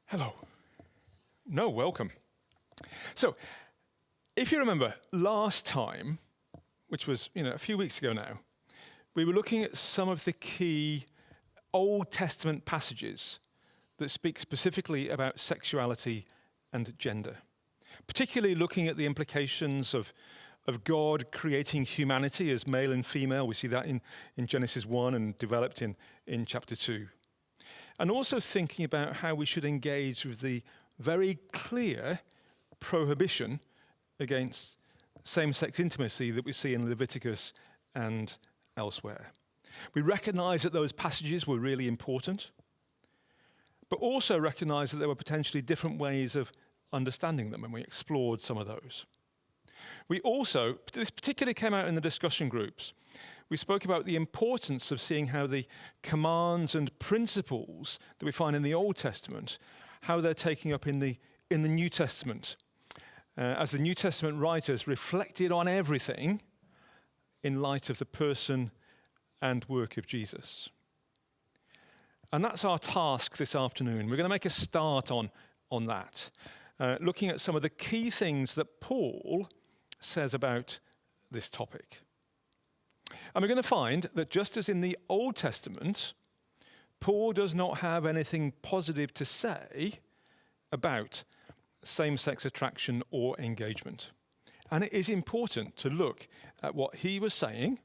Hello. No, welcome. So, if you remember last time, which was a few weeks ago now, we were looking at some of the key Old Testament passages that speak specifically about sexuality and gender, particularly looking at the implications of God creating humanity as male and female. We see that in Genesis 1 and developed in chapter 2. And also thinking about how we should engage with the very clear prohibition against same-sex intimacy that we see in Leviticus and elsewhere. We recognize that those passages were really important, but also recognize that there were potentially different ways of understanding them, and we explored some of those. We also, this particularly came out in the discussion groups, we spoke about the importance of seeing how the commands and principles that we find in the Old Testament, how they're taking up in the New Testament, as the New Testament writers reflected on everything in light of the person and work of Jesus. And that's our task this afternoon. We're going to make a start on that, looking at some of the key things that Paul says about this topic. And we're going to find that just as in the Old Testament, Paul does not have anything positive to say about same-sex attraction or engagement. And it is important to look at what he was saying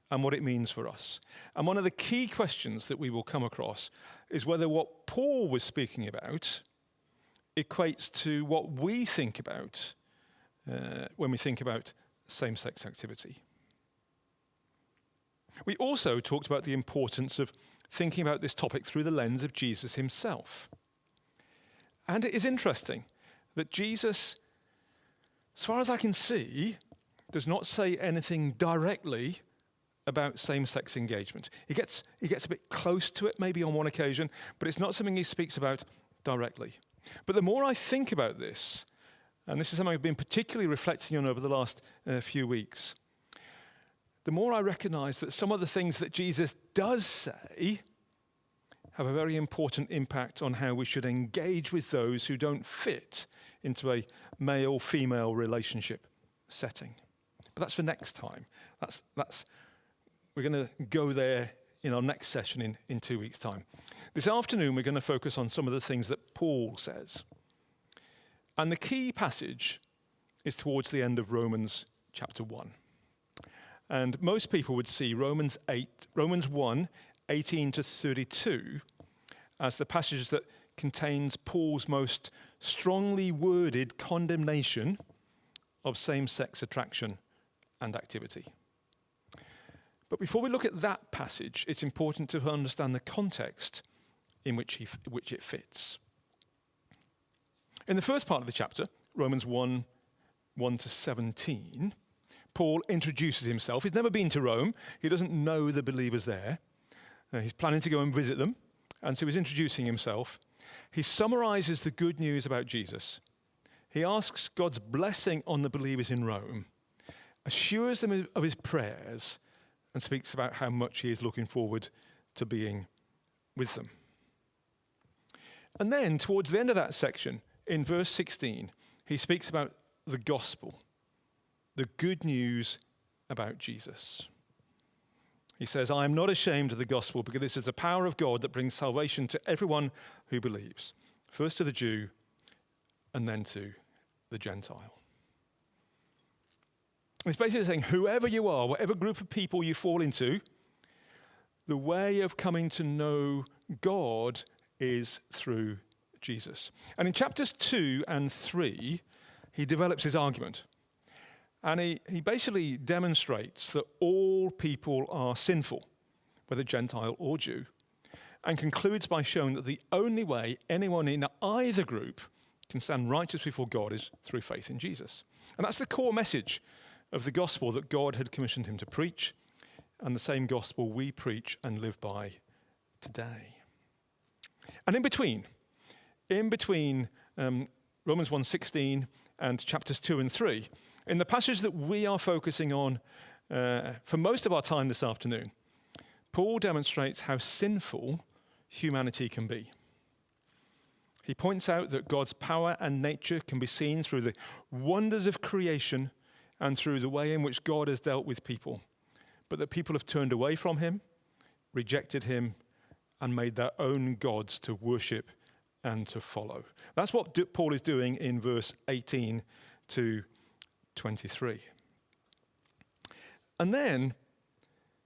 and what it means for us. And one of the key questions that we will come across is whether what Paul was speaking about equates to what we think about when we think about same-sex activity. We also talked about the importance of thinking about this topic through the lens of Jesus himself. And it is interesting that Jesus, as far as I can see, does not say anything directly about same-sex engagement. He gets a bit close to it, maybe on one occasion, but it's not something he speaks about directly. But the more I think about this, and this is something I've been particularly reflecting on over the last few weeks, the more I recognize that some of the things that Jesus does say have a very important impact on how we should engage with those who don't fit into a male-female relationship setting. But that's for next time. We're going to go there in our next session in 2 weeks' time. This afternoon, we're going to focus on some of the things that Paul says. And the key passage is towards the end of Romans chapter 1. And most people would see Romans 1, 18 to 32 as the passage that contains Paul's most strongly worded condemnation of same-sex attraction and activity. But before we look at that passage, it's important to understand the context in which it fits. In the first part of the chapter, Romans 1, 1 to 17, Paul introduces himself. He's never been to Rome. He doesn't know the believers there. He's planning to go and visit them, and so he's introducing himself. He summarizes the good news about Jesus. He asks God's blessing on the believers in Rome, assures them of his prayers, and speaks about how much he is looking forward to being with them. And then, towards the end of that section, in verse 16, he speaks about the gospel, the good news about Jesus. He says, I am not ashamed of the gospel because this is the power of God that brings salvation to everyone who believes, first to the Jew and then to the Gentile. It's basically saying whoever you are, whatever group of people you fall into, the way of coming to know God is through Jesus. And in chapters 2 and 3, he develops his argument. And he basically demonstrates that all people are sinful, whether Gentile or Jew, and concludes by showing that the only way anyone in either group can stand righteous before God is through faith in Jesus. And that's the core message of the gospel that God had commissioned him to preach, and the same gospel we preach and live by today. And in between Romans 1:16 and chapters 2 and 3, in the passage that we are focusing on for most of our time this afternoon, Paul demonstrates how sinful humanity can be. He points out that God's power and nature can be seen through the wonders of creation and through the way in which God has dealt with people, but that people have turned away from him, rejected him, and made their own gods to worship and to follow. That's what Paul is doing in verse 18 to 23. And then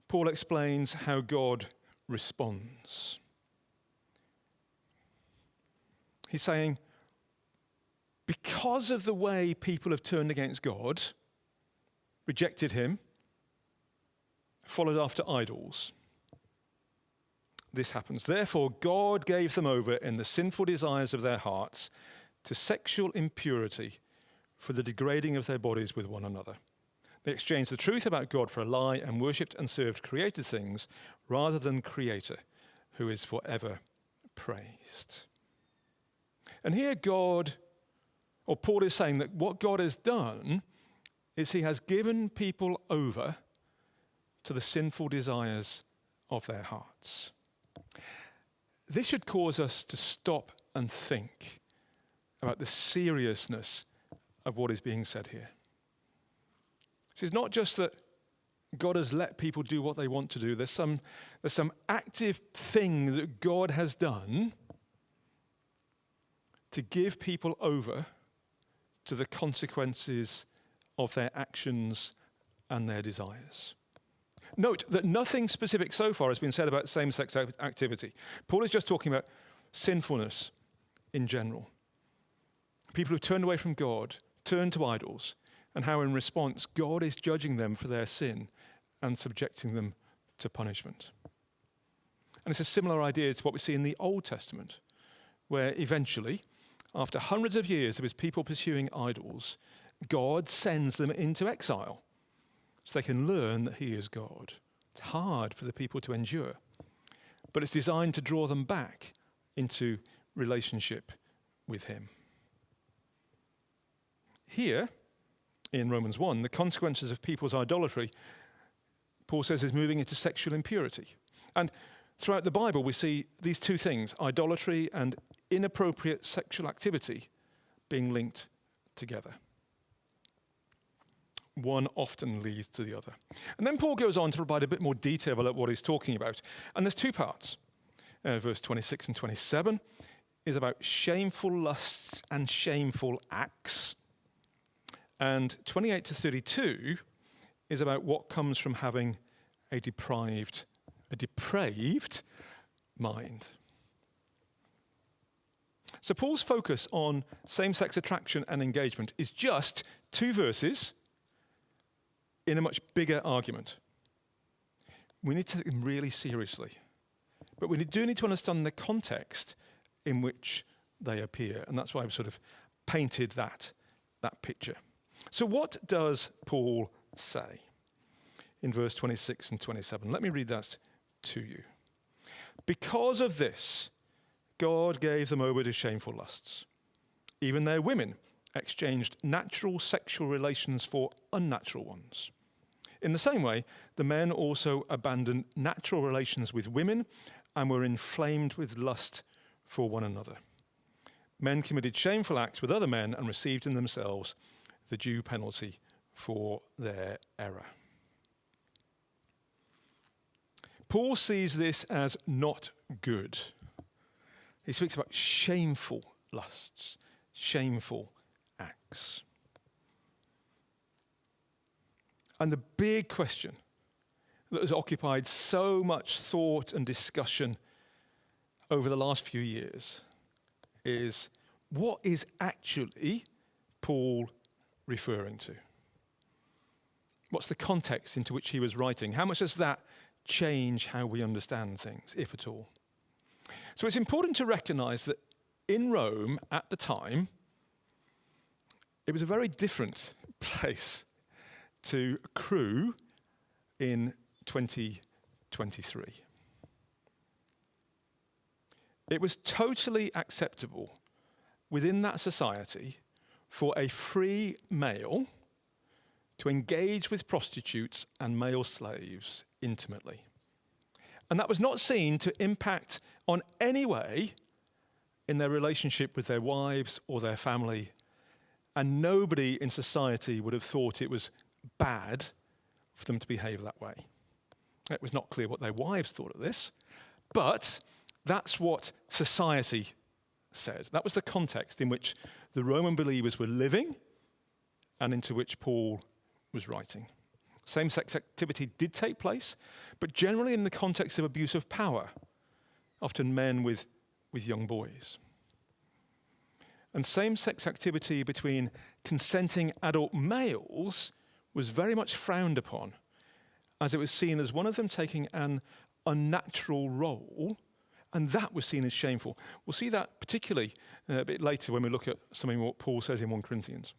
Paul explains how God responds. He's saying, because of the way people have turned against God, rejected him, followed after idols, this happens. Therefore, God gave them over in the sinful desires of their hearts to sexual impurity for the degrading of their bodies with one another. They exchanged the truth about God for a lie and worshipped and served created things rather than Creator, who is forever praised. And here Paul is saying that what God has done is he has given people over to the sinful desires of their hearts. This should cause us to stop and think about the seriousness of what is being said here. It's not just that God has let people do what they want to do. There's some active thing that God has done to give people over to the consequences of their actions and their desires. Note that nothing specific so far has been said about same-sex activity. Paul is just talking about sinfulness in general. People who turned away from God, turned to idols, and how in response God is judging them for their sin and subjecting them to punishment. And it's a similar idea to what we see in the Old Testament, where eventually, after hundreds of years of his people pursuing idols, God sends them into exile so they can learn that he is God. It's hard for the people to endure, but it's designed to draw them back into relationship with him. Here, in Romans 1, the consequences of people's idolatry, Paul says, is moving into sexual impurity. And throughout the Bible, we see these two things, idolatry and inappropriate sexual activity, being linked together. One often leads to the other. And then Paul goes on to provide a bit more detail about what he's talking about. And there's two parts. Verse 26 and 27 is about shameful lusts and shameful acts. And 28 to 32 is about what comes from having a depraved mind. So Paul's focus on same-sex attraction and engagement is just two verses in a much bigger argument. We need to take them really seriously. But we do need to understand the context in which they appear. And that's why I've sort of painted that picture. So what does Paul say in verse 26 and 27? Let me read that to you. Because of this, God gave them over to shameful lusts. Even their women exchanged natural sexual relations for unnatural ones. In the same way, the men also abandoned natural relations with women and were inflamed with lust for one another. Men committed shameful acts with other men and received in themselves the due penalty for their error. Paul sees this as not good. He speaks about shameful lusts, shameful acts. And the big question that has occupied so much thought and discussion over the last few years is, what is actually Paul referring to? What's the context into which he was writing? How much does that change how we understand things, if at all? So it's important to recognize that in Rome at the time, it was a very different place to accrue in 2023. It was totally acceptable within that society for a free male to engage with prostitutes and male slaves intimately. And that was not seen to impact on any way in their relationship with their wives or their family, and nobody in society would have thought it was bad for them to behave that way. It was not clear what their wives thought of this, but that's what society said. That was the context in which the Roman believers were living and into which Paul was writing. Same-sex activity did take place, but generally in the context of abuse of power, often men with young boys. And same-sex activity between consenting adult males was very much frowned upon, as it was seen as one of them taking an unnatural role, and that was seen as shameful. We'll see that particularly a bit later when we look at something what Paul says in 1 Corinthians.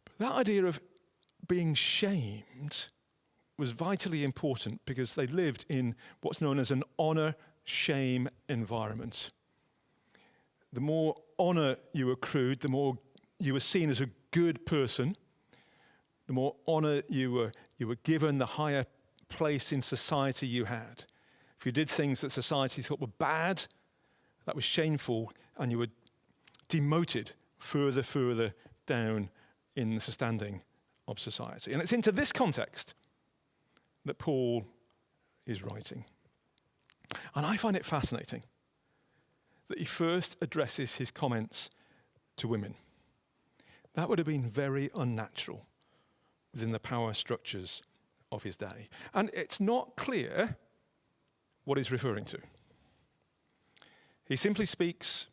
But that idea of being shamed was vitally important because they lived in what's known as an honor-shame environment. The more honor you accrued, the more you were seen as a good person, the more honor you were given, the higher place in society you had. If you did things that society thought were bad, that was shameful, and you were demoted further down in the standing of society. And it's into this context that Paul is writing. And I find it fascinating that he first addresses his comments to women. That would have been very unnatural within the power structures of his day. And it's not clear what he's referring to. He simply speaks,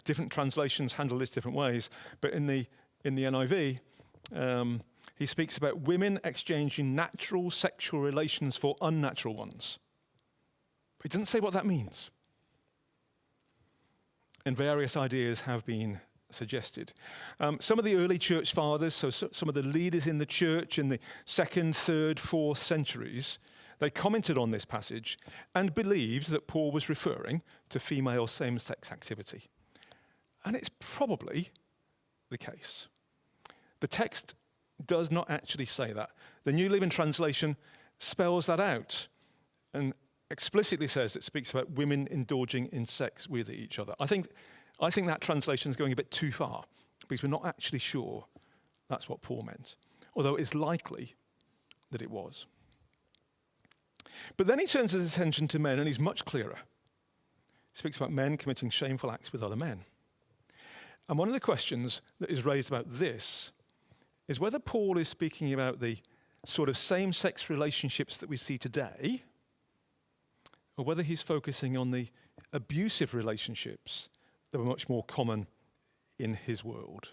different translations handle this different ways, but in the NIV, he speaks about women exchanging natural sexual relations for unnatural ones. But he doesn't say what that means. And various ideas have been suggested. Some of the early church fathers, so some of the leaders in the church in the 2nd, 3rd, 4th centuries, they commented on this passage and believed that Paul was referring to female same-sex activity. And it's probably the case. The text does not actually say that. The New Living Translation spells that out and explicitly says it speaks about women indulging in sex with each other. I think that translation is going a bit too far because we're not actually sure that's what Paul meant, although it's likely that it was. But then he turns his attention to men and he's much clearer. He speaks about men committing shameful acts with other men. And one of the questions that is raised about this is whether Paul is speaking about the sort of same-sex relationships that we see today, or whether he's focusing on the abusive relationships that were much more common in his world.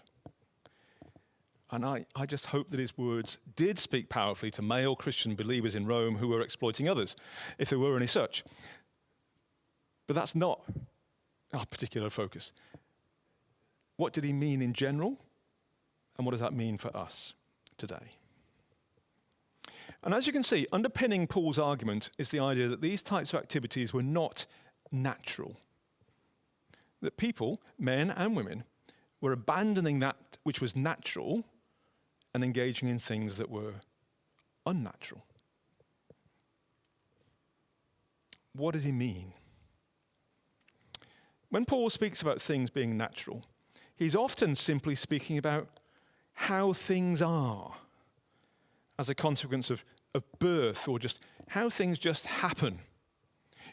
And I just hope that his words did speak powerfully to male Christian believers in Rome who were exploiting others, if there were any such. But that's not our particular focus. What did he mean in general? And what does that mean for us today? And as you can see, underpinning Paul's argument is the idea that these types of activities were not natural. That people, men and women, were abandoning that which was natural and engaging in things that were unnatural. What does he mean? When Paul speaks about things being natural, he's often simply speaking about how things are as a consequence of birth, or just how things just happen.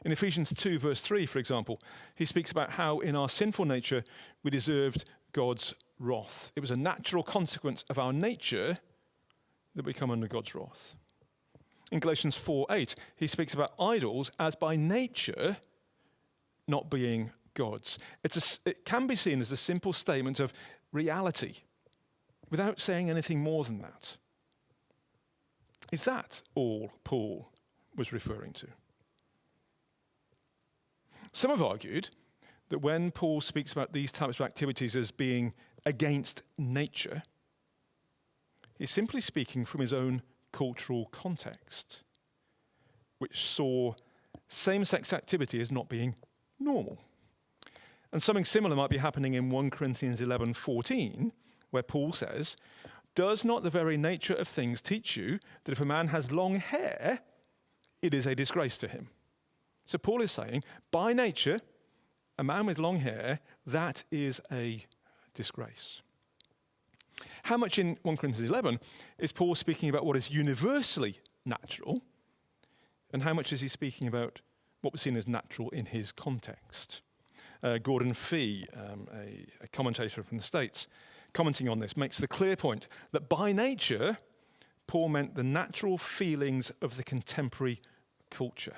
In Ephesians 2, verse 3, for example, he speaks about how in our sinful nature we deserved God's wrath. It was a natural consequence of our nature that we come under God's wrath. In Galatians 4:8, he speaks about idols as by nature not being gods. It can be seen as a simple statement of reality without saying anything more than that. Is that all Paul was referring to? Some have argued that when Paul speaks about these types of activities as being against nature, he's simply speaking from his own cultural context, which saw same-sex activity as not being normal. And something similar might be happening in 1 Corinthians 11:14, where Paul says, "Does not the very nature of things teach you that if a man has long hair, it is a disgrace to him?" So Paul is saying, by nature, a man with long hair, that is a disgrace. How much in 1 Corinthians 11 is Paul speaking about what is universally natural, and how much is he speaking about what was seen as natural in his context? Gordon Fee, a commentator from the States, commenting on this, makes the clear point that by nature, Paul meant the natural feelings of the contemporary culture.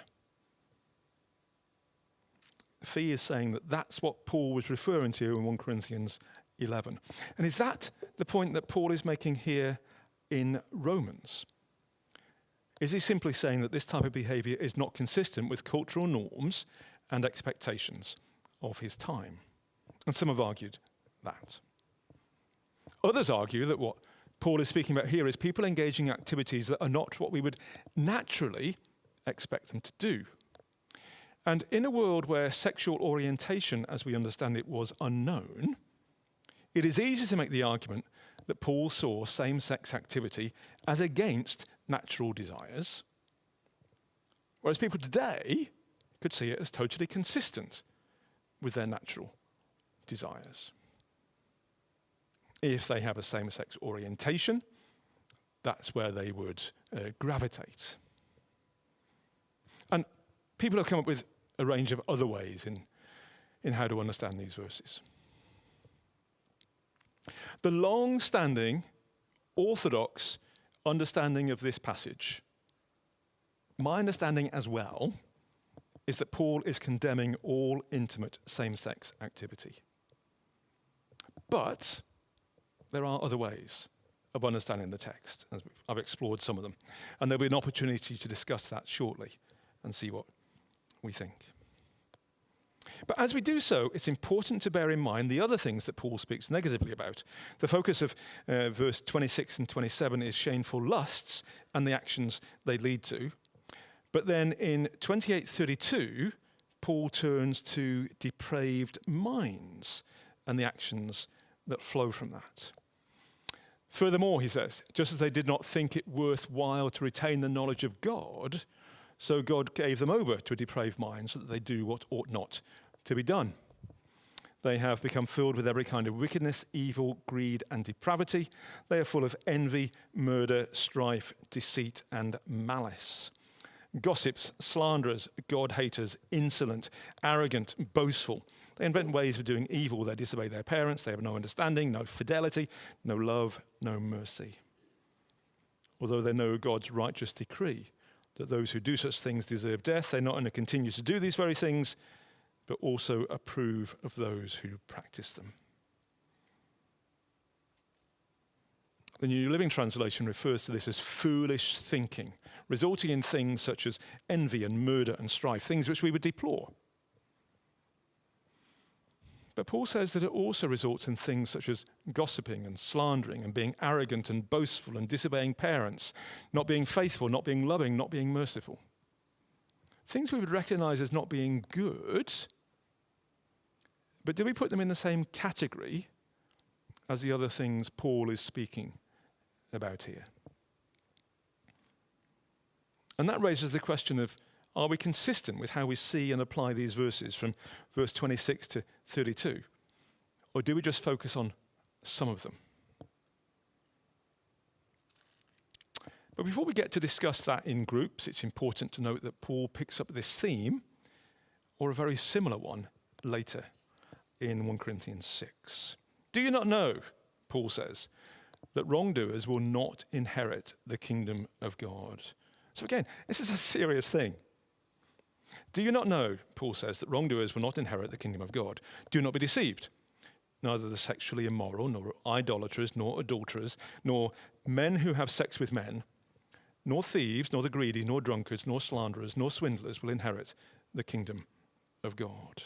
Fee is saying that that's what Paul was referring to in 1 Corinthians 11. And is that the point that Paul is making here in Romans? Is he simply saying that this type of behavior is not consistent with cultural norms and expectations of his time? And some have argued that. Others argue that what Paul is speaking about here is people engaging in activities that are not what we would naturally expect them to do. And in a world where sexual orientation, as we understand it, was unknown, it is easy to make the argument that Paul saw same-sex activity as against natural desires, whereas people today could see it as totally consistent with their natural desires. If they have a same-sex orientation, that's where they would gravitate. And people have come up with a range of other ways in how to understand these verses. The long-standing orthodox understanding of this passage, my understanding as well, is that Paul is condemning all intimate same-sex activity. But there are other ways of understanding the text, as I've explored some of them. And there'll be an opportunity to discuss that shortly and see what we think. But as we do so, it's important to bear in mind the other things that Paul speaks negatively about. The focus of verse 26 and 27 is shameful lusts and the actions they lead to. But then in 28:32, Paul turns to depraved minds and the actions that flow from that. Furthermore, he says, just as they did not think it worthwhile to retain the knowledge of God, so God gave them over to a depraved mind so that they do what ought not to be done. They have become filled with every kind of wickedness, evil, greed, and depravity. They are full of envy, murder, strife, deceit, and malice. Gossips, slanderers, God-haters, insolent, arrogant, boastful. They invent ways of doing evil. They disobey their parents. They have no understanding, no fidelity, no love, no mercy. Although they know God's righteous decree that those who do such things deserve death, they not only continue to do these very things, but also approve of those who practice them. The New Living Translation refers to this as foolish thinking, resulting in things such as envy and murder and strife, things which we would deplore. But Paul says that it also results in things such as gossiping and slandering and being arrogant and boastful and disobeying parents, not being faithful, not being loving, not being merciful. Things we would recognize as not being good, but do we put them in the same category as the other things Paul is speaking about here? And that raises the question of, are we consistent with how we see and apply these verses from verse 26 to 32? Or do we just focus on some of them? But before we get to discuss that in groups, it's important to note that Paul picks up this theme, or a very similar one, later in 1 Corinthians 6. Do you not know, Paul says, that wrongdoers will not inherit the kingdom of God? So again, this is a serious thing. Do you not know, Paul says, that wrongdoers will not inherit the kingdom of God? Do not be deceived. Neither the sexually immoral, nor idolaters, nor adulterers, nor men who have sex with men, nor thieves, nor the greedy, nor drunkards, nor slanderers, nor swindlers will inherit the kingdom of God.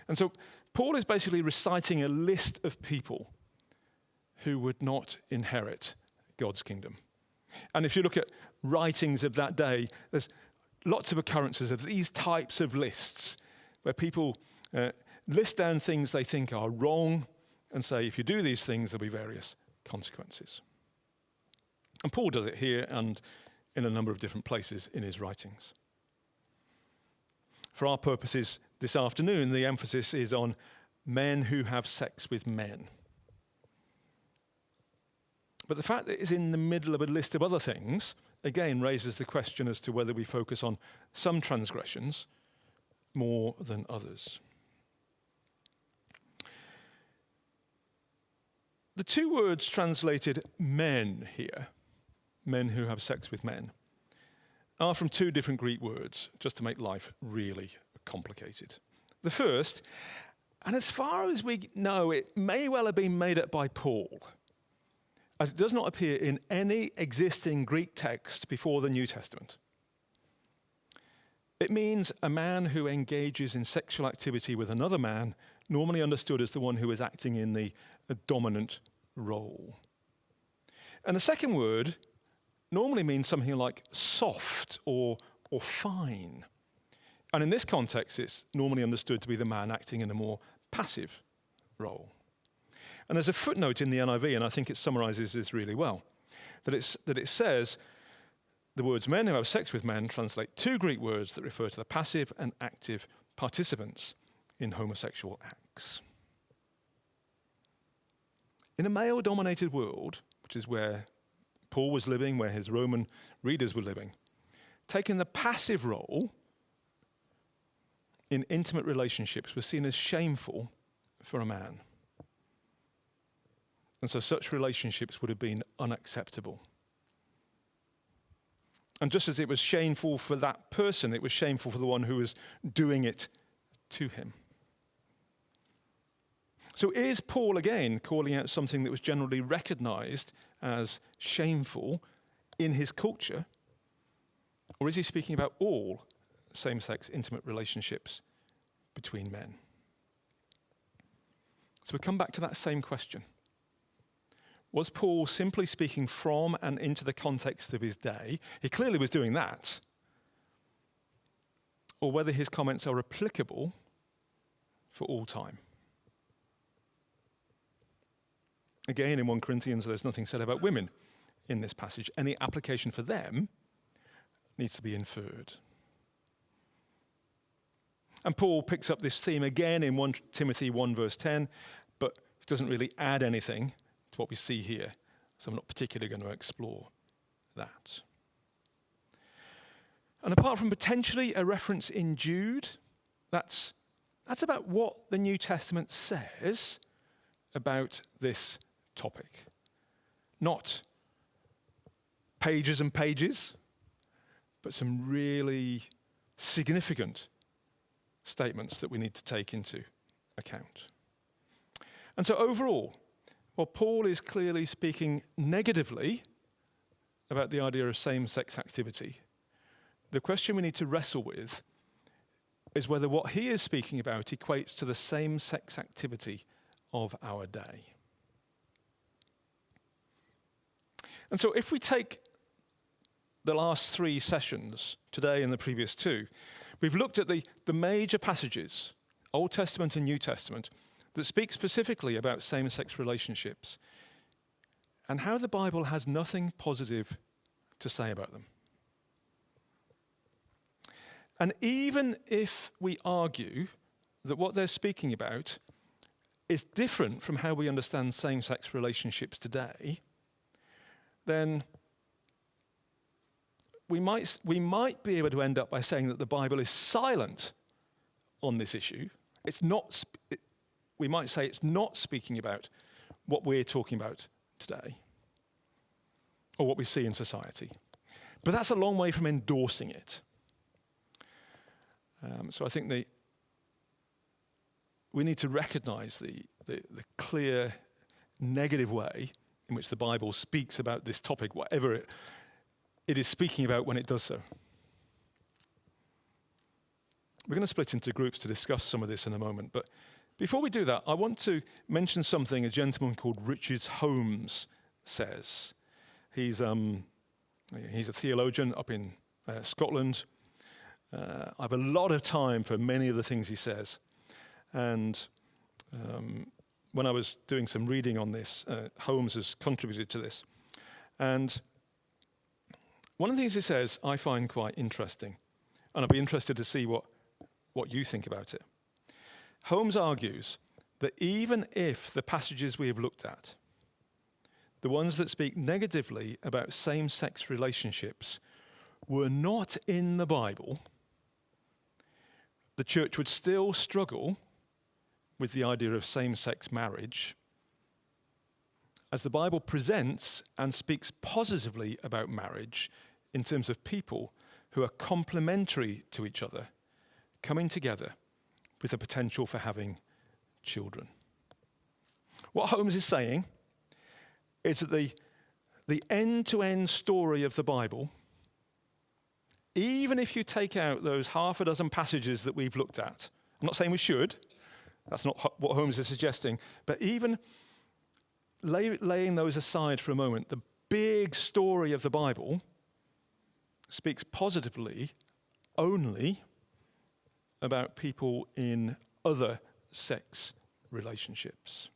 And so Paul is basically reciting a list of people who would not inherit God's kingdom. And if you look at writings of that day, there's lots of occurrences of these types of lists where people list down things they think are wrong and say, if you do these things, there'll be various consequences. And Paul does it here and in a number of different places in his writings. For our purposes, This afternoon, the emphasis is on men who have sex with men. But the fact that it's in the middle of a list of other things, again, raises the question as to whether we focus on some transgressions more than others. The two words translated men here, men who have sex with men, are from two different Greek words, just to make life really complicated. The first, and as far as we know, it may well have been made up by Paul, as it does not appear in any existing Greek text before the New Testament. It means a man who engages in sexual activity with another man, normally understood as the one who is acting in the dominant role. And the second word normally means something like soft or fine. And in this context, it's normally understood to be the man acting in a more passive role. And there's a footnote in the NIV, and I think it summarizes this really well, that it says the words men who have sex with men translate two Greek words that refer to the passive and active participants in homosexual acts. In a male-dominated world, which is where Paul was living, where his Roman readers were living, taking the passive role in intimate relationships was seen as shameful for a man. And so such relationships would have been unacceptable. And just as it was shameful for that person, it was shameful for the one who was doing it to him. So is Paul again calling out something that was generally recognized as shameful in his culture? Or is he speaking about all same-sex intimate relationships between men? So we come back to that same question. Was Paul simply speaking from and into the context of his day? He clearly was doing that. Or whether his comments are applicable for all time. Again, in 1 Corinthians, there's nothing said about women in this passage. Any application for them needs to be inferred. And Paul picks up this theme again in 1 Timothy 1 verse 10, but doesn't really add anything to what we see here. So I'm not particularly going to explore that. And apart from potentially a reference in Jude, that's about what the New Testament says about this topic. Not pages and pages, but some really significant statements that we need to take into account. And so overall, while Paul is clearly speaking negatively about the idea of same-sex activity, the question we need to wrestle with is whether what he is speaking about equates to the same-sex activity of our day. And so if we take the last three sessions, today and the previous two, we've looked at the major passages, Old Testament and New Testament, that speak specifically about same-sex relationships and how the Bible has nothing positive to say about them. And even if we argue that what they're speaking about is different from how we understand same-sex relationships today, then we might be able to end up by saying that the Bible is silent on this issue. We might say it's not speaking about what we're talking about today or what we see in society. But that's a long way from endorsing it. So I think we need to recognize the clear negative way in which the Bible speaks about this topic, whatever it is speaking about when it does so. We're going to split into groups to discuss some of this in a moment, but before we do that, I want to mention something a gentleman called Richard Holmes says. He's a theologian up in Scotland. I have a lot of time for many of the things he says. And when I was doing some reading on this, Holmes has contributed to this. And one of the things he says I find quite interesting. And I'll be interested to see what what you think about it. Holmes argues that even if the passages we have looked at, the ones that speak negatively about same-sex relationships, were not in the Bible, the church would still struggle with the idea of same-sex marriage, as the Bible presents and speaks positively about marriage in terms of people who are complementary to each other, coming together with the potential for having children. What Holmes is saying is that the end-to-end story of the Bible, even if you take out those half a dozen passages that we've looked at, I'm not saying we should, that's not what Holmes is suggesting, but even laying those aside for a moment, the big story of the Bible speaks positively only about people in other sex relationships.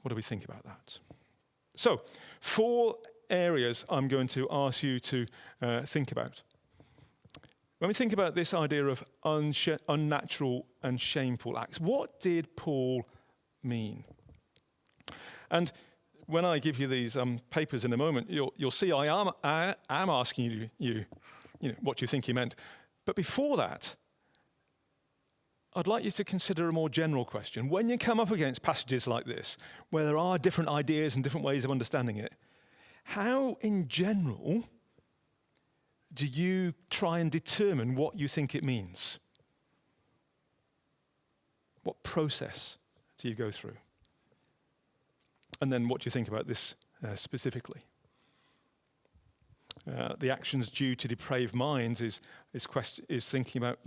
What do we think about that? So, 4 areas I'm going to ask you to think about. When we think about this idea of unnatural and shameful acts, what did Paul mean? And when I give you these papers in a moment, you'll see I am asking you what you think he meant. But before that, I'd like you to consider a more general question. When you come up against passages like this, where there are different ideas and different ways of understanding it, how, in general, do you try and determine what you think it means? What process do you go through? And then what do you think about this specifically? The actions due to depraved minds is thinking about,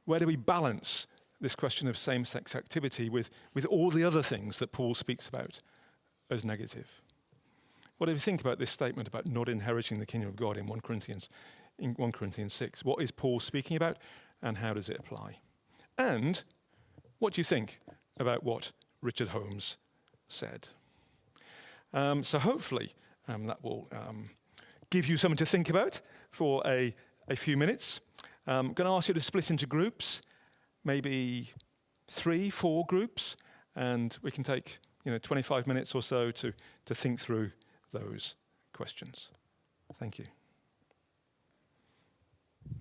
where do we balance this question of same-sex activity with all the other things that Paul speaks about as negative? What do you think about this statement about not inheriting the kingdom of God in 1 Corinthians 6? What is Paul speaking about, and how does it apply? And what do you think about what Richard Holmes said? So hopefully that will give you something to think about for a few minutes. I'm going to ask you to split into groups, maybe 3, 4 groups, and we can take 25 minutes or so to think through those questions. Thank you.